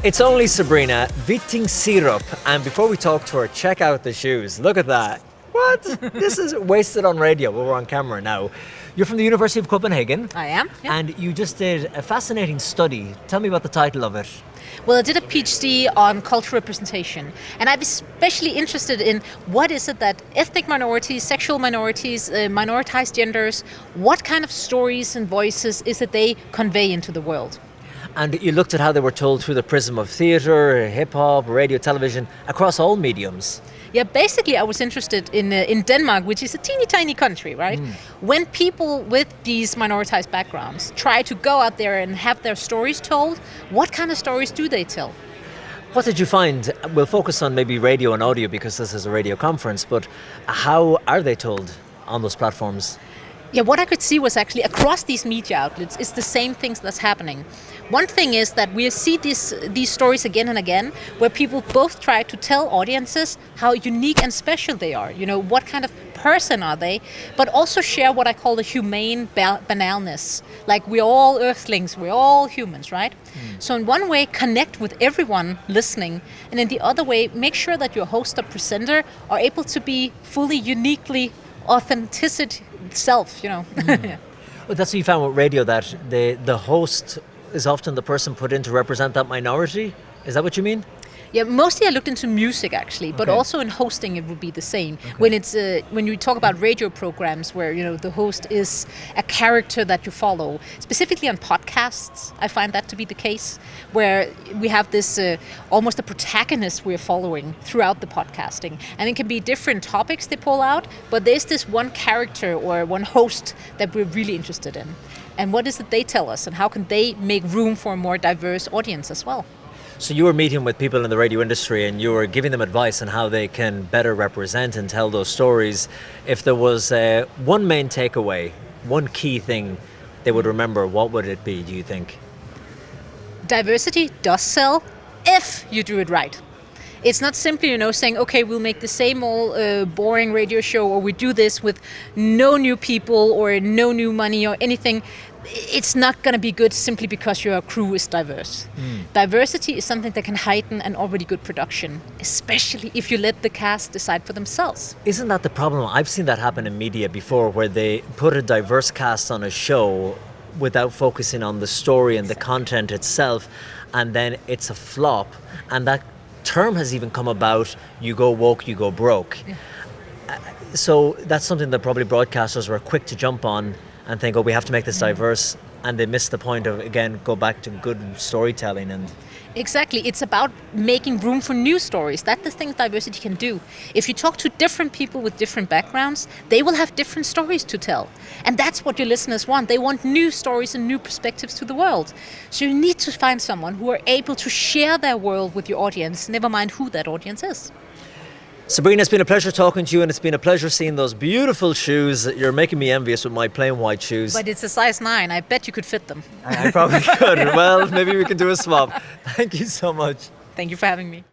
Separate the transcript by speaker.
Speaker 1: It's only Sabrina Vitting-Seerup, and before we talk to her, check out the shoes. Look at that. What? This is wasted on radio, but we're on camera now. You're from the University of Copenhagen.
Speaker 2: I am, yeah.
Speaker 1: And you just did a fascinating study. Tell me about the title of it.
Speaker 2: Well, I did a PhD on cultural representation, and I'm especially interested in what is it that ethnic minorities, sexual minorities, minoritized genders, what kind of stories and voices is it they convey into the world?
Speaker 1: And you looked at how they were told through the prism of theatre, hip-hop, radio, television, across all mediums.
Speaker 2: Yeah, basically I was interested in Denmark, which is a teeny tiny country, right? When people with these minoritized backgrounds try to go out there and have their stories told, what kind of stories do they tell?
Speaker 1: What did you find? We'll focus on maybe radio and audio because this is a radio conference, but how are they told on those platforms?
Speaker 2: Yeah, what I could see was actually across these media outlets is the same things that's happening. One thing is that we see these stories again and again, where people both try to tell audiences how unique and special they are. You know, what kind of person are they, but also share what I call the humane banalness. Like, we're all earthlings, we're all humans, right? So in one way, connect with everyone listening, and in the other way, make sure that your host or presenter are able to be fully, uniquely authenticity self, you know.
Speaker 1: Well, that's what you found with radio, that the host is often the person put in to represent that minority. Is that what you mean?
Speaker 2: Yeah, mostly I looked into music actually, but also in hosting it would be the same. When it's when you talk about radio programs where, you know, the host is a character that you follow, specifically on podcasts, I find that to be the case, where we have this almost a protagonist we're following throughout the podcasting, and it can be different topics they pull out, but there's this one character or one host that we're really interested in, and what is it they tell us, and how can they make room for a more diverse audience as well.
Speaker 1: So you were meeting with people in the radio industry and you were giving them advice on how they can better represent and tell those stories. If there was one main takeaway, one key thing they would remember, what would it be, do you think?
Speaker 2: Diversity does sell if you do it right. It's not simply, you know, saying, okay, we'll make the same old boring radio show, or we do this with no new people or no new money or anything. It's not going to be good simply because your crew is diverse. Diversity is something that can heighten an already good production, especially if you let the cast decide for themselves.
Speaker 1: Isn't that the problem? I've seen that happen in media before, where they put a diverse cast on a show without focusing on the story and the content itself, and then it's a flop. And that term has even come about, you go woke, you go broke. So that's something that probably broadcasters were quick to jump on and think, oh, we have to make this diverse, and they miss the point of, again, go back to good storytelling. And
Speaker 2: exactly, it's about making room for new stories. That's the thing diversity can do. If you talk to different people with different backgrounds, they will have different stories to tell. And that's what your listeners want. They want new stories and new perspectives to the world. So you need to find someone who are able to share their world with your audience, never mind who that audience is.
Speaker 1: Sabrina, it's been a pleasure talking to you, and it's been a pleasure seeing those beautiful shoes. You're making me envious with my plain white shoes.
Speaker 2: But it's a size 9. I bet you could fit them.
Speaker 1: I probably could. Well, maybe we can do a swap. Thank you so much.
Speaker 2: Thank you for having me.